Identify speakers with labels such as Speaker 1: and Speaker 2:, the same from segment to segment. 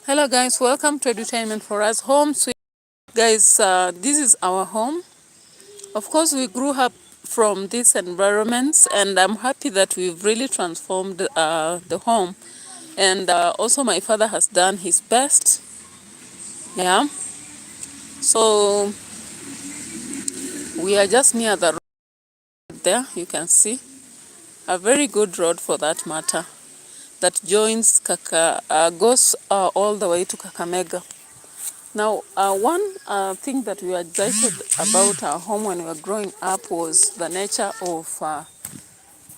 Speaker 1: Hello guys, welcome to Edutainment for Us Home. Sweet guys, this is our home. Of course, we grew up from these environments, and I'm happy that we've really transformed the home. And also, my father has done his best. Yeah. So we are just near the road there. You can see a very good road for that matter that joins goes all the way to Kakamega. Now, one thing that we were excited about our home when we were growing up was the nature of,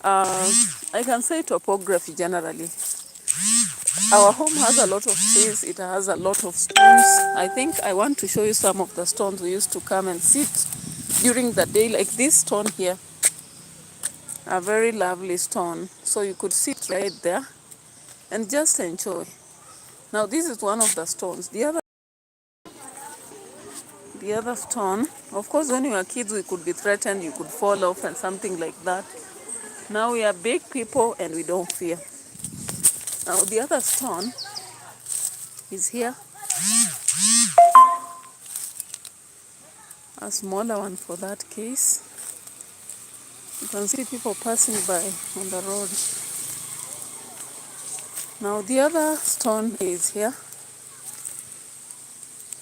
Speaker 1: I can say, topography generally. Our home has a lot of trees, it has a lot of stones. I think I want to show you some of the stones we used to come and sit during the day, like this stone here, a very lovely stone. So you could sit right there and just enjoy. Now, this is one of the stones. The other stone, of course, when we were kids, we could be threatened, you could fall off and something like that. Now we are big people and we don't fear. Now the other stone is here, a smaller one for that case. You can see people passing by on the road. Now the other stone is here.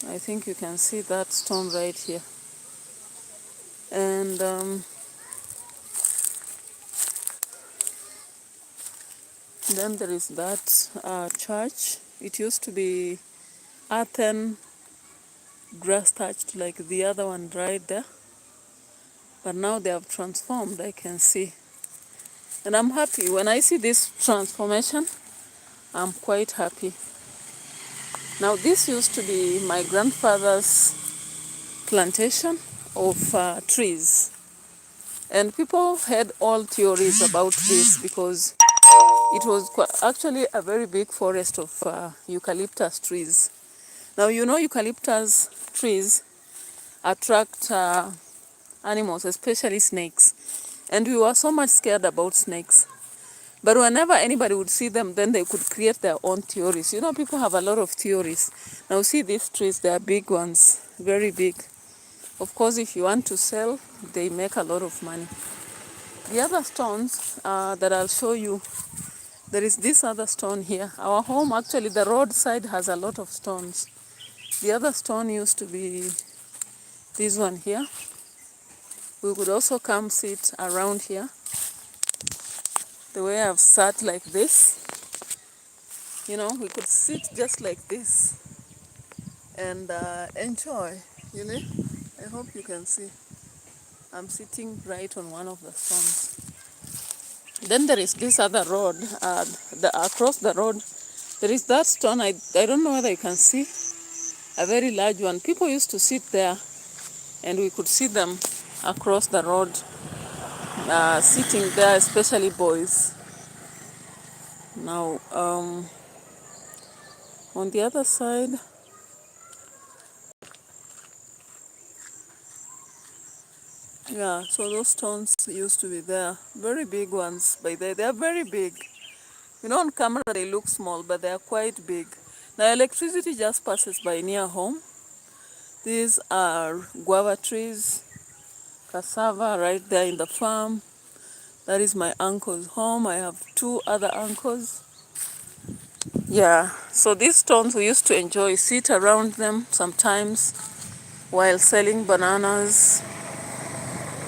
Speaker 1: I think you can see that stone right here. And then there is that church. It used to be earthen, grass touched like the other one right there. But now they have transformed, I can see. And I'm happy. When I see this transformation, I'm quite happy. Now this used to be my grandfather's plantation of trees. And people had all theories about this because it was actually a very big forest of eucalyptus trees. Now you know eucalyptus trees attract animals, especially snakes. And we were so much scared about snakes. But whenever anybody would see them, then they could create their own theories. You know, people have a lot of theories. Now see these trees, they are big ones, very big. Of course, if you want to sell, they make a lot of money. The other stones that I'll show you, there is this other stone here. Our home, actually, the roadside has a lot of stones. The other stone used to be this one here. We could also come sit around here. The way I've sat like this, you know, we could sit just like this and enjoy, you know. I hope you can see. I'm sitting right on one of the stones. Then there is this other road. Across the road, there is that stone. I don't know whether you can see. A very large one. People used to sit there and we could see them across the road sitting there, especially boys. Now, on the other side, yeah, so those stones used to be there. Very big ones by there. They are very big. You know, on camera they look small, but they are quite big. Now, electricity just passes by near home. These are guava trees, cassava right there in the farm. That is my uncle's home. I have two other uncles. Yeah, so these stones we used to enjoy, sit around them sometimes while selling bananas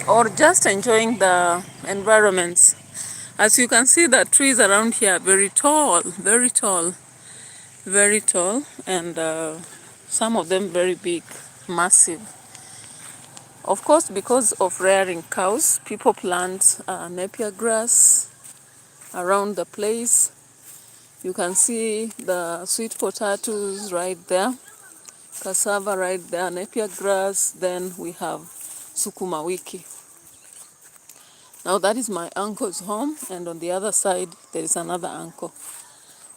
Speaker 1: or just enjoying the environments. As you can see, the trees around here are very tall, very tall, very tall, and some of them very big, massive. Of course, because of rearing cows, people plant napier grass around the place. You can see the sweet potatoes right there, cassava right there, napier grass, then we have sukuma wiki. Now that is my uncle's home, and on the other side there is another uncle.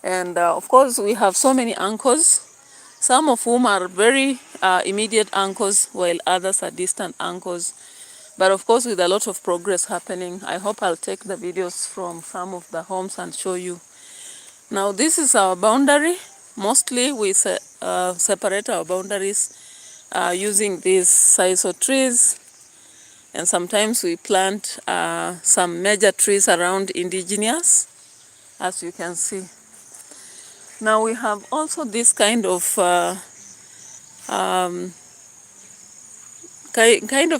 Speaker 1: And of course we have so many uncles, some of whom are very immediate uncles, while others are distant uncles. But of course with a lot of progress happening, I hope I'll take the videos from some of the homes and show you. Now this is our boundary. Mostly we separate our boundaries using these sisal trees, and sometimes we plant some major trees around indigenous, as you can see. Now we have also this kind of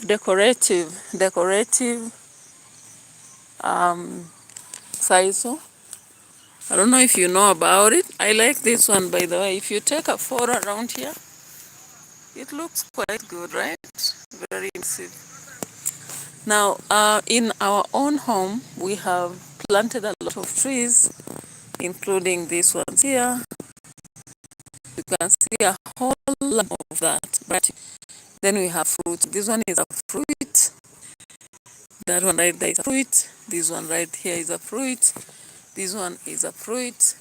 Speaker 1: decorative sisal. I don't know if you know about it. I like this one, by the way. If you take a photo around here, it looks quite good, right? Very impressive. Now, in our own home, we have planted a lot of trees, including these ones here. You can see a whole lot of that. But then we have fruit. This one is a fruit. That one right there is a fruit. This one right here is a fruit. This one is a fruit.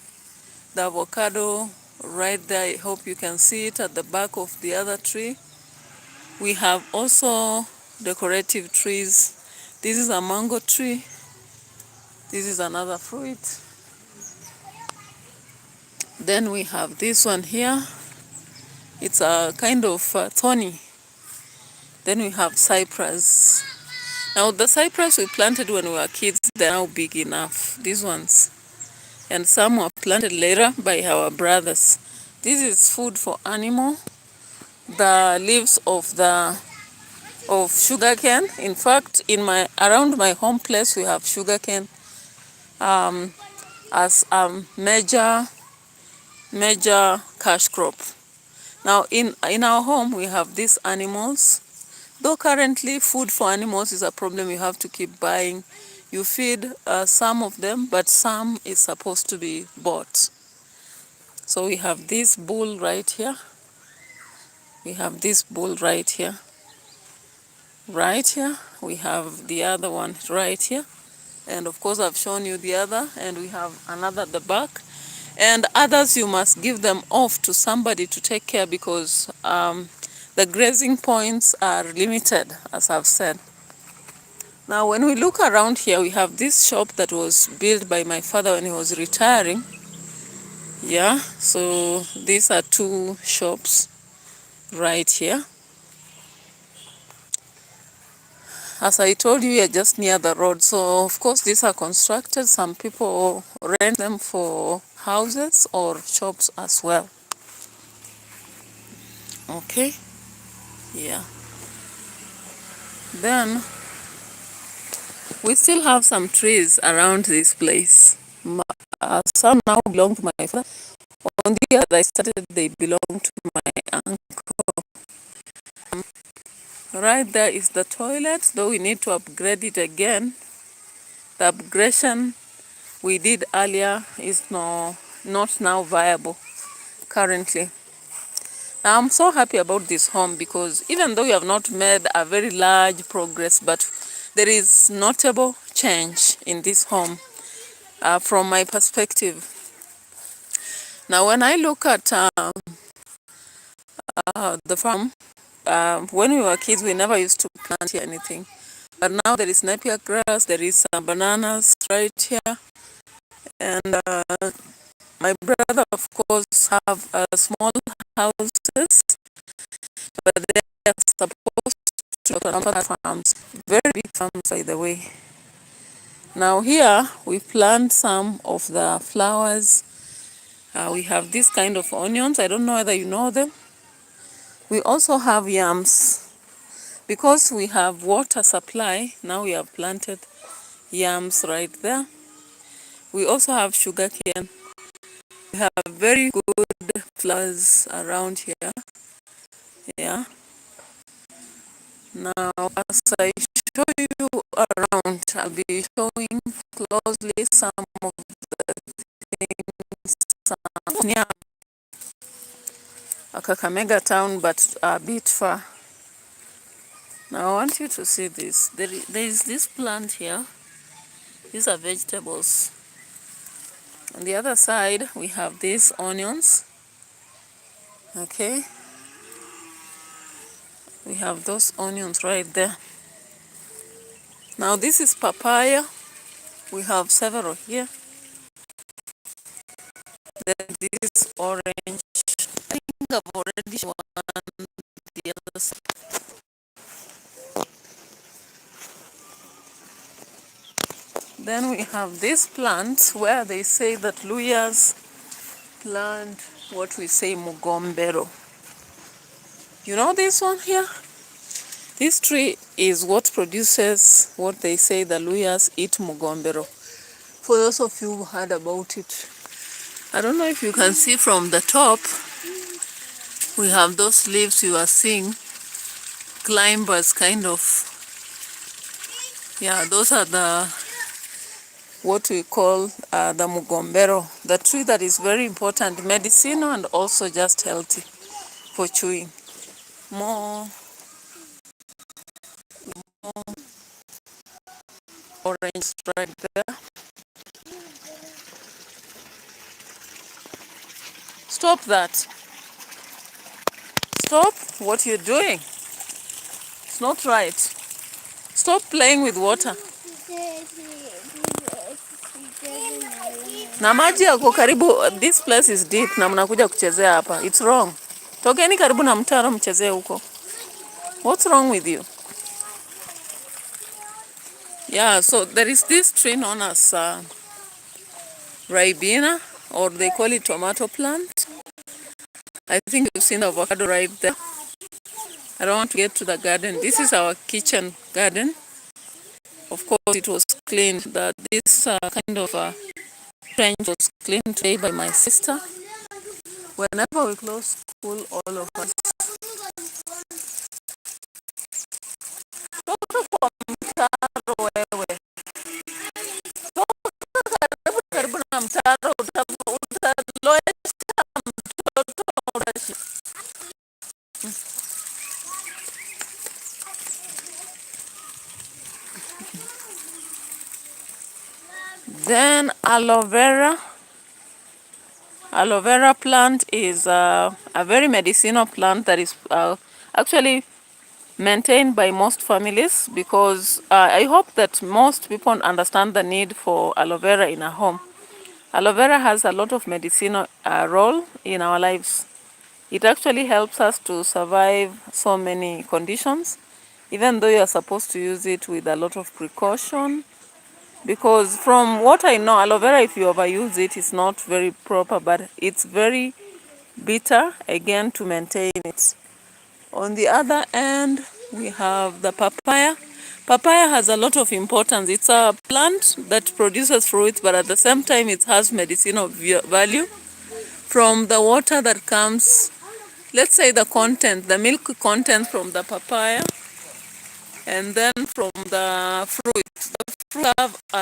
Speaker 1: The avocado right there, I hope you can see it at the back of the other tree. We have also decorative trees. This is a mango tree. This is another fruit. Then we have this one here. It's a kind of thorny. Then we have cypress. Now the cypress we planted when we were kids, they're now big enough, these ones. And some were planted later by our brothers. This is food for animal. The leaves of sugarcane. In fact, around my home place we have sugarcane as a major cash crop. Now in our home we have these animals. Though currently food for animals is a problem, you have to keep buying. You feed some of them, but some is supposed to be bought. So we have this bull right here. We have this bull right here. Right here. We have the other one right here. And of course I've shown you the other, and we have another at the back. And others you must give them off to somebody to take care, because the grazing points are limited, as I've said. Now when we look around here, we have this shop that was built by my father when he was retiring. Yeah, so these are two shops right here. As I told you, we are just near the road, so of course these are constructed. Some people rent them for houses or shops as well. Okay, yeah. Then we still have some trees around this place. Some now belong to my father. On the other I started, they belong to my uncle. Right there is the toilet, though we need to upgrade it again. The upgradation we did earlier is not now viable currently. Now, I'm so happy about this home, because even though we have not made a very large progress, but there is notable change in this home from my perspective. Now when I look at the farm, when we were kids we never used to plant here anything, but now there is napier grass, there is some bananas right here, and my brother of course have small houses, but they are supposed to have farms, very big farms by the way. Now here we plant some of the flowers. We have this kind of onions, I don't know whether you know them. We also have yams. Because we have water supply, now we have planted yams right there. We also have sugarcane. We have very good flowers around here. Yeah. Now, as I show you around, I'll be showing closely some of the things near Kakamega town, but a bit far. Now I want you to see this. There is this plant here. These are vegetables. On the other side, we have these onions. Okay. We have those onions right there. Now this is papaya. We have several here. Then this orange. I think I've already shown the other side. Then we have this plant where they say that Luyas plant what we say mugombero. You know this one here? This tree is what produces what they say the Luyas eat mugombero. For those of you who heard about it, I don't know if you can see from the top, we have those leaves you are seeing, climbers kind of. Yeah, those are the what we call the mugombero, the tree that is very important, medicinal and also just healthy for chewing. More orange right there. Stop that. Stop what you're doing. It's not right. Stop playing with water. Na maji yako karibu, this place is deep na mnakuja kuchezea hapa. It's wrong. Tokeni karibu na mtaro mchezee huko. What's wrong with you? Yeah, so there is this tree known as Ribena, or they call it tomato plant. I think you've seen the avocado right there. I don't want to get to the garden. This is our kitchen garden. Of course, it was cleaned. This kind of trench was cleaned today by my sister. Whenever we close school, all of us. Toka kwa mtaro wewe. Toka karibu na mtaro utaloesha mtoto utashi. Then aloe vera. Aloe vera plant is a very medicinal plant that is actually maintained by most families, because I hope that most people understand the need for aloe vera in a home. Aloe vera has a lot of medicinal role in our lives. It actually helps us to survive so many conditions, even though you are supposed to use it with a lot of precaution. Because from what I know, aloe vera, if you overuse it, is not very proper, but it's very bitter, again, to maintain it. On the other end, we have the papaya. Papaya has a lot of importance. It's a plant that produces fruit, but at the same time, it has medicinal value. From the water that comes, let's say the content, the milk content from the papaya, and then from the fruit. The fruit have a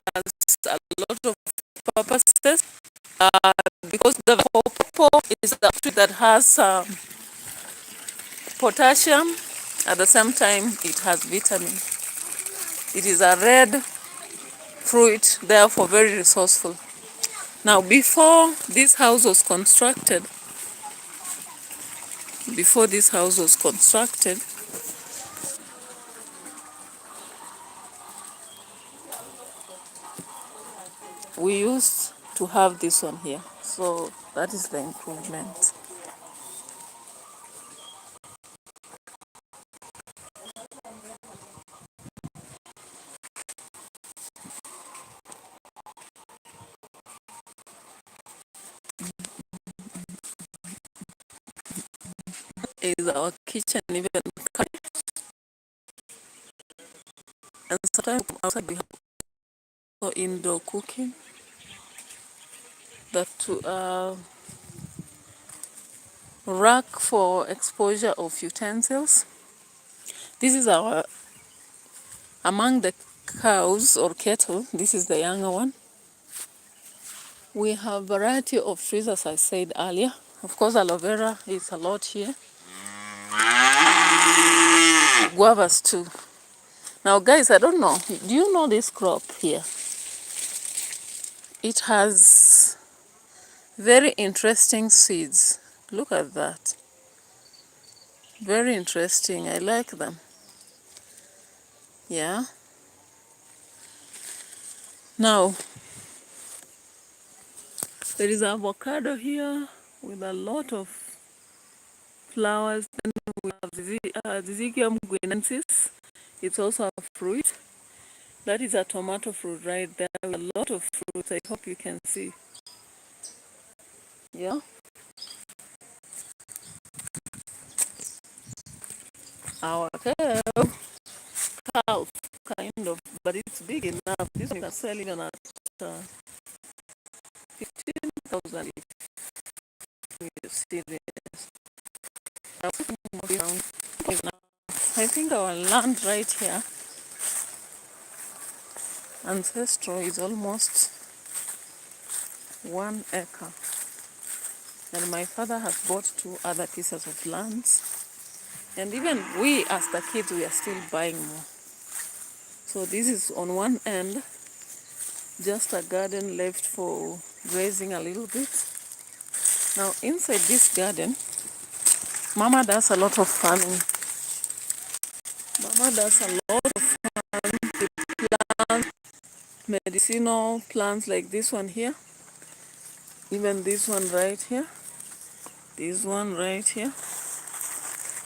Speaker 1: lot of purposes, because the pawpaw is the fruit that has potassium. At the same time, it has vitamin. It is a red fruit, therefore very resourceful. Now, before this house was constructed, we used to have this one here. So that is the improvement. Is our kitchen even cut? And sometimes outside we have for indoor cooking. That to rack for exposure of utensils. This is our, among the cows or cattle, this is the younger one. We have variety of trees, as I said earlier. Of course, aloe vera is a lot here. Guavas too. Now guys, I don't know, do you know this crop here? It has very interesting seeds. Look at that. Very interesting. I like them. Yeah. Now, there is avocado here. with a lot of flowers. Then we have Syzygium guinensis. It's also a fruit. That is a tomato fruit right there with a lot of fruits. I hope you can see. Yeah. Our calf, kind of, but it's big enough. This one you can sell even at 15,000 if you see this. I think our land right here, ancestral, is almost 1 acre. And my father has bought 2 other pieces of lands. And even we, as the kids, we are still buying more. So this is on one end, just a garden left for grazing a little bit. Now inside this garden, Mama does a lot of farming. Mama does a lot of farming with plants, medicinal plants like this one here. Even this one right here. This one right here.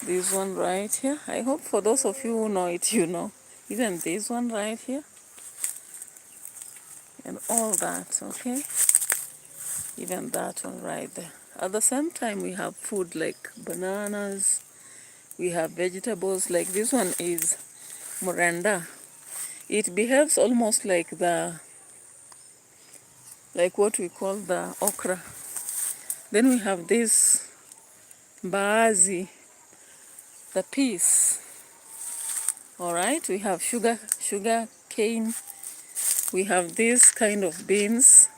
Speaker 1: This one right here. I hope for those of you who know it, you know. Even this one right here. And all that, okay? Even that one right there. At the same time, we have food like bananas. We have vegetables like this one is moranda. It behaves almost like what we call the okra. Then we have this baazi, the peas. All right, we have sugar cane. We have this kind of beans.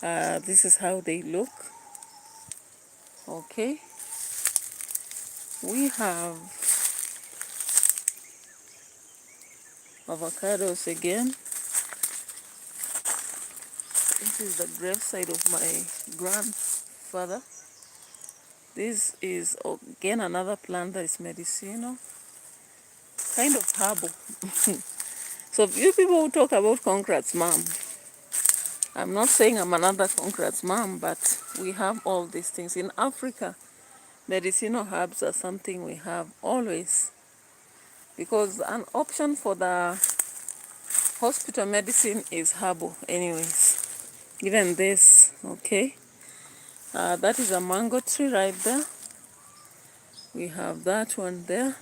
Speaker 1: This is how they look. Okay. We have avocados again. This is the graveside of my grandfather. This is again another plant that is medicinal, kind of herbal. So you people who talk about Concrat's mom, I'm not saying I'm another Concrat's mom, but we have all these things. In Africa, medicinal herbs are something we have always, because an option for the hospital medicine is herbal anyways. Even this, okay? That is a mango tree right there. We have that one there.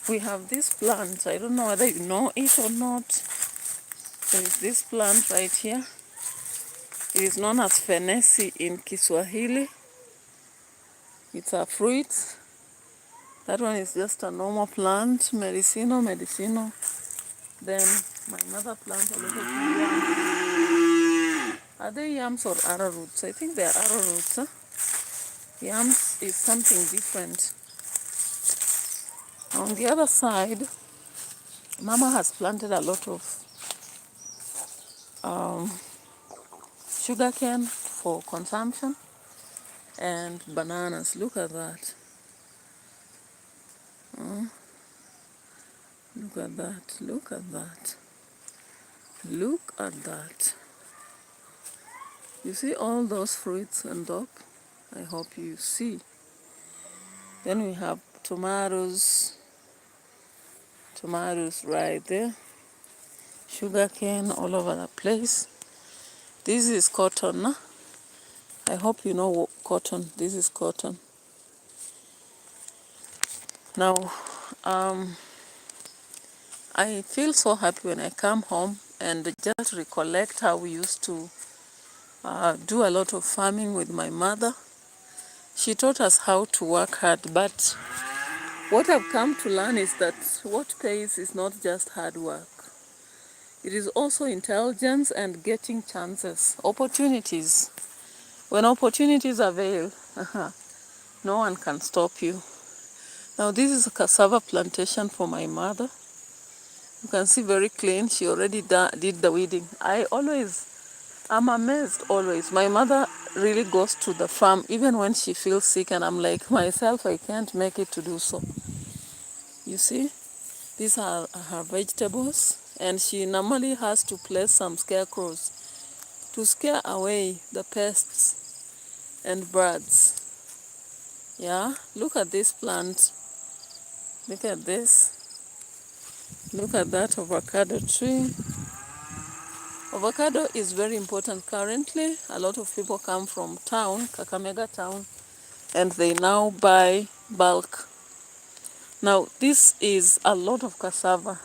Speaker 1: We have this plant. I don't know whether you know it or not. There is this plant right here. It is known as fenesi in Kiswahili. It's a fruit. That one is just a normal plant, medicinal. Then my mother plants a lot of yams. Are they yams or arrowroots? I think they are arrowroots. Huh? Yams is something different. On the other side, Mama has planted a lot of sugarcane for consumption and bananas. Look at that. Look at that. Look at that. Look at that. You see all those fruits on top? I hope you see. Then we have tomatoes right there. Sugarcane all over the place. This is cotton. Huh? I hope you know cotton. This is cotton. Now, I feel so happy when I come home and just recollect how we used to do a lot of farming with my mother. She taught us how to work hard, but what I've come to learn is that what pays is not just hard work. It is also intelligence and getting chances, opportunities. When opportunities avail, no one can stop you. Now this is a cassava plantation for my mother. You can see very clean. She already did the weeding. I'm amazed always. My mother really goes to the farm even when she feels sick, and I'm like, myself, I can't make it to do so. You see, these are her vegetables, and she normally has to place some scarecrows to scare away the pests and birds. Yeah, look at this plant. Look at this. Look at that avocado tree. Avocado is very important currently. A lot of people come from town, Kakamega town, and they now buy bulk. Now, this is a lot of cassava,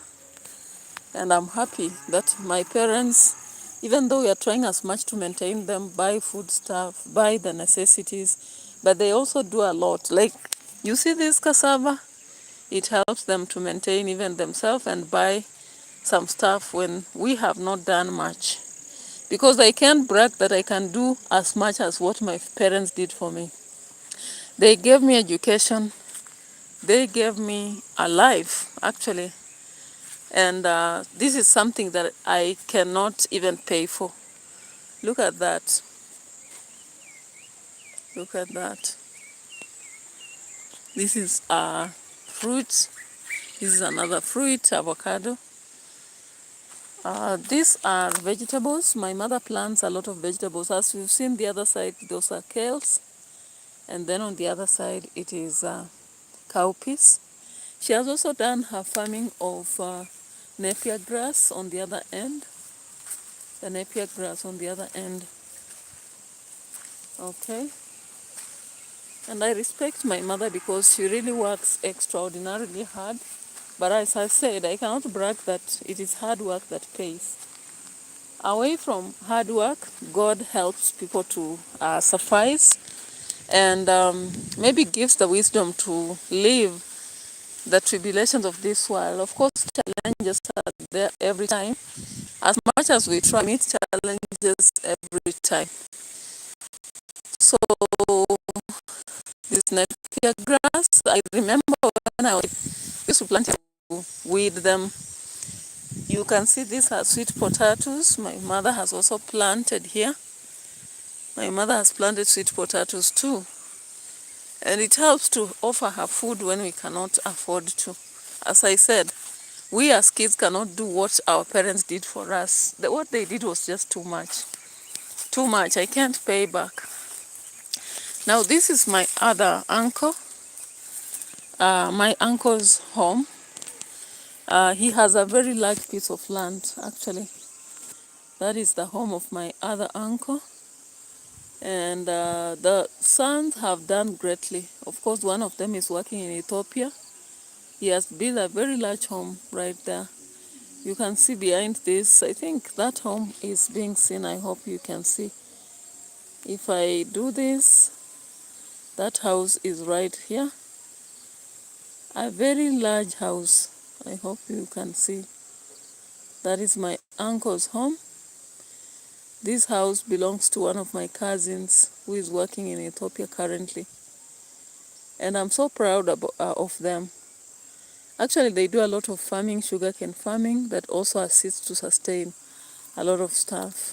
Speaker 1: and I'm happy that my parents, even though we are trying as much to maintain them, buy food stuff, buy the necessities, but they also do a lot. Like, you see this cassava? It helps them to maintain even themselves and buy some stuff when we have not done much. Because I can't brag that I can do as much as what my parents did for me. They gave me education. They gave me a life, actually. And this is something that I cannot even pay for. Look at that. Look at that. This is a fruit. This is another fruit, avocado. These are vegetables. My mother plants a lot of vegetables. As you've seen the other side, those are kales. And then on the other side, it is cowpeas. She has also done her farming of napier grass on the other end. The napier grass on the other end. Okay. And I respect my mother because she really works extraordinarily hard. But as I said, I cannot brag that it is hard work that pays. Away from hard work, God helps people to suffice and maybe gives the wisdom to live the tribulations of this world. Of course, challenges are there every time. As much as we try, meet challenges every time. So this napier grass, I remember when I used to plant it, to weed them. You can see these are sweet potatoes. My mother has also planted here. My mother has planted sweet potatoes too. And it helps to offer her food when we cannot afford to. As I said, we as kids cannot do what our parents did for us. What they did was just too much. Too much. I can't pay back. Now this is my other uncle. My uncle's home. He has a very large piece of land, actually. That is the home of my other uncle. And the sons have done greatly. Of course, one of them is working in Ethiopia. He has built a very large home right there. You can see behind this, I think that home is being seen. I hope you can see. If I do this, that house is right here. A very large house. I hope you can see. That is my uncle's home. This house belongs to one of my cousins who is working in Ethiopia currently. And I'm so proud of them. Actually, they do a lot of farming, sugarcane farming, that also assists to sustain a lot of stuff.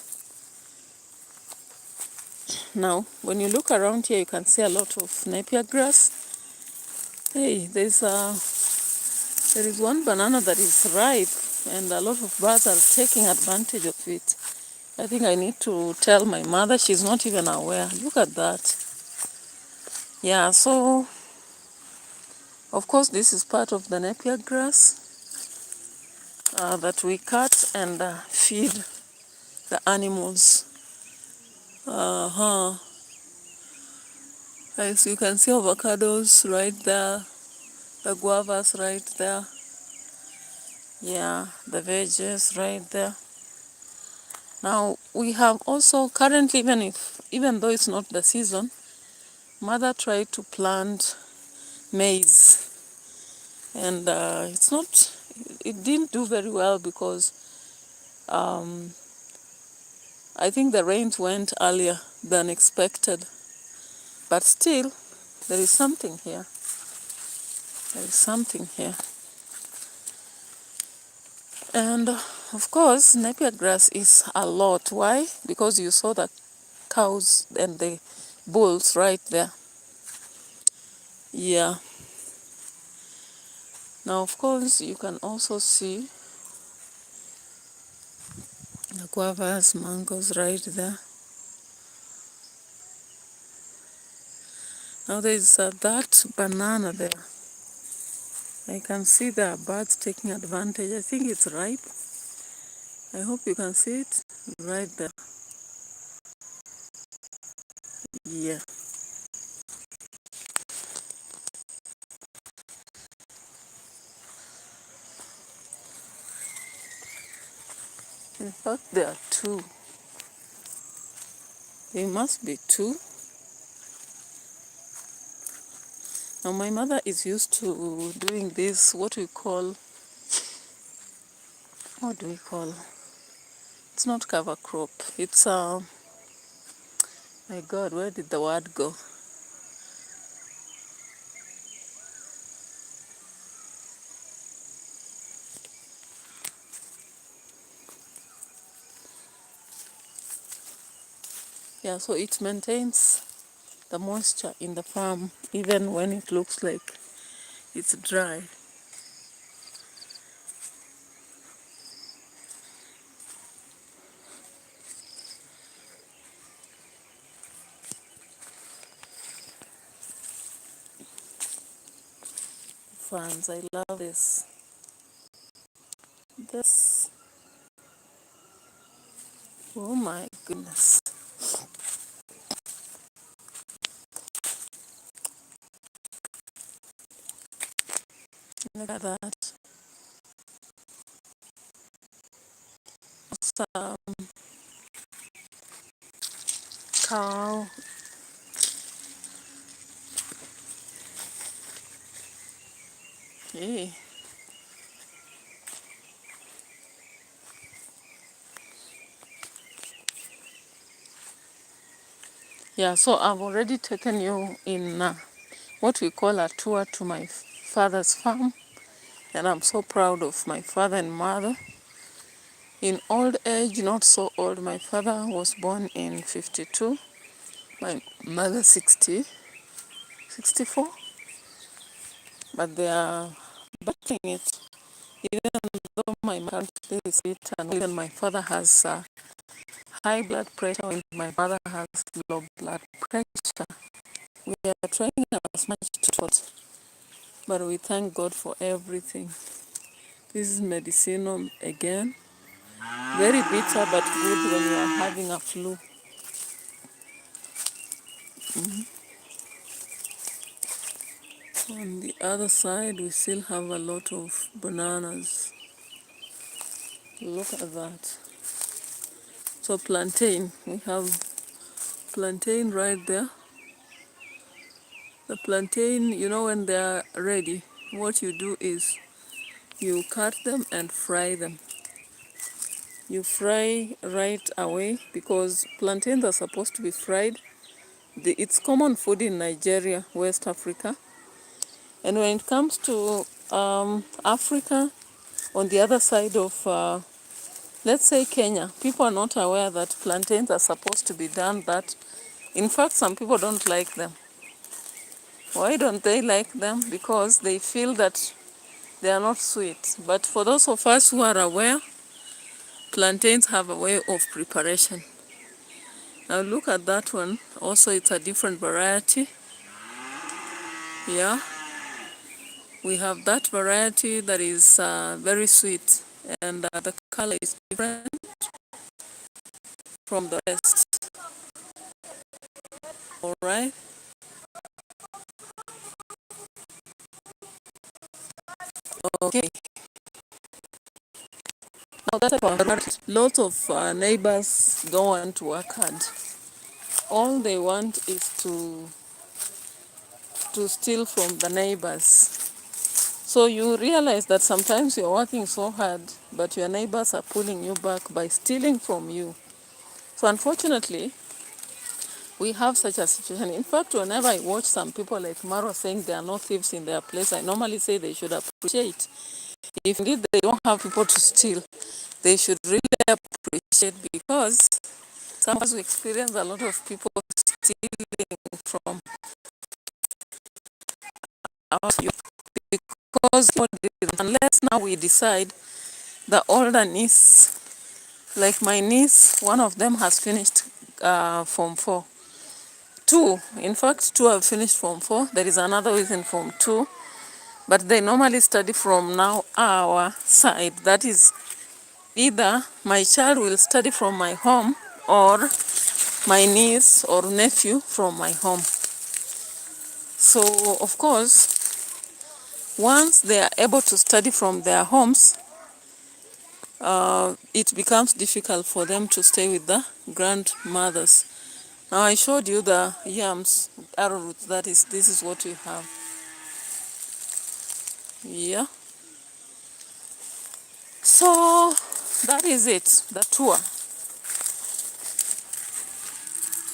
Speaker 1: Now, when you look around here, you can see a lot of napier grass. Hey, there is one banana that is ripe, and a lot of birds are taking advantage of it. I think I need to tell my mother. She's not even aware. Look at that. Yeah, so, of course, this is part of the napier grass that we cut and feed the animals. As you can see, avocados right there, the guavas right there. Yeah, the veggies right there. Now we have also currently, even though it's not the season, mother tried to plant maize, and it didn't do very well because I think the rains went earlier than expected. But still, there is something here. There is something here. And of course, napier grass is a lot. Why? Because you saw the cows and the bulls right there. Yeah. Now, of course, you can also see the guavas, mangoes right there. Now there's that banana there. I can see there are birds taking advantage. I think it's ripe. I hope you can see it right there. Yeah. In fact, there are two. There must be two. Now my mother is used to doing this, what do we call, it's not cover crop. It's, my God, where did the word go? Yeah, so it maintains the moisture in the farm even when it looks like it's dry. Fans, I love this. This, oh my goodness. Look at that. Some cow. Hey. Yeah, so I've already taken you in what we call a tour to my father's farm, and I'm so proud of my father and mother. In old age, not so old, my father was born in 52, my mother 60, 64, but they are battling it. Even though my mother is fit and even my father has high blood pressure and my mother has low blood pressure, we are trying as much to support, but we thank God for everything. This is medicinal again. Very bitter but good when you are having a flu. On the other side, we still have a lot of bananas. Look at that. So plantain, we have plantain right there. The plantain, you know, when they are ready, what you do is you cut them and fry them. You fry right away because plantains are supposed to be fried. It's common food in Nigeria, West Africa. And when it comes to Africa, on the other side of, let's say Kenya, people are not aware that plantains are supposed to be done that. In fact, some people don't like them. Why don't they like them? Because they feel that they are not sweet. But for those of us who are aware, plantains have a way of preparation. Now look at that one. Also, it's a different variety. Yeah. We have that variety that is very sweet, and the color is different from the rest. All right. Okay. Now that's about lots of neighbors don't want to work hard. All they want is to steal from the neighbors. So you realize that sometimes you're working so hard, but your neighbors are pulling you back by stealing from you. So unfortunately, we have such a situation. In fact, whenever I watch some people like Maro saying there are no thieves in their place, I normally say they should appreciate. If indeed they don't have people to steal, they should really appreciate, because sometimes we experience a lot of people stealing from our youth, because unless now we decide the older niece Like my niece, one of them has finished Form 4. Two, in fact, two have finished Form 4. There is another who is in Form 2. But they normally study from now our side. That is, either my child will study from my home or my niece or nephew from my home. So, of course, once they are able to study from their homes, it becomes difficult for them to stay with the grandmothers. Now I showed you the yams, arrowroot, this is what we have. Yeah. So that is it, the tour.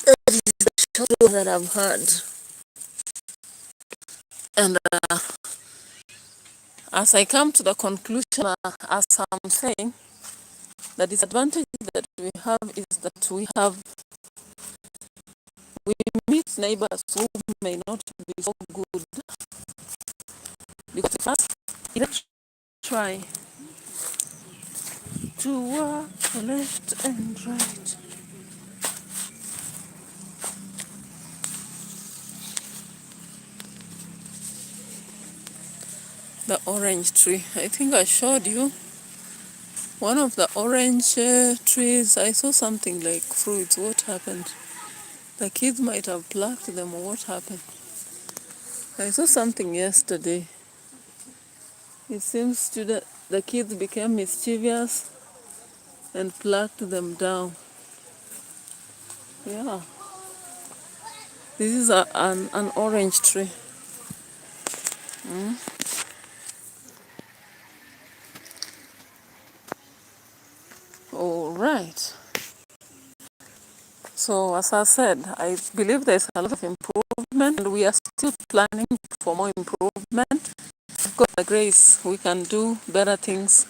Speaker 1: That is the tour that I've had. And as I come to the conclusion, as I'm saying, the disadvantage that we have is that we meet neighbors who may not be so good, because first, let's try to walk left and right. The orange tree, I think I showed you one of the orange trees. I saw something like fruits. What happened? The kids might have plucked them, or what happened? I saw something yesterday. It seems the kids became mischievous and plucked them down. Yeah. This is an orange tree. All right. So as I said, I believe there's a lot of improvement, and we are still planning for more improvement. With God's grace, we can do better things,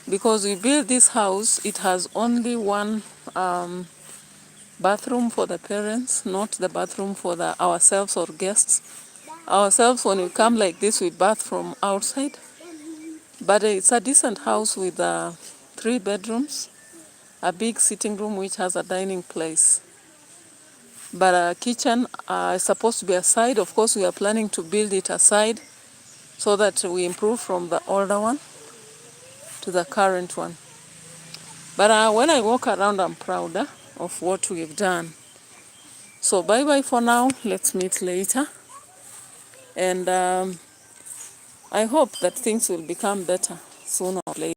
Speaker 1: because we built this house. It has only one bathroom for the parents, not the bathroom for ourselves or guests. Ourselves, when we come like this, we bath from outside. But it's a decent house with 3 bedrooms, a big sitting room which has a dining place. But a kitchen is supposed to be aside. Of course, we are planning to build it aside so that we improve from the older one to the current one. But when I walk around, I'm proud of what we've done. So bye-bye for now. Let's meet later. And I hope that things will become better sooner or later.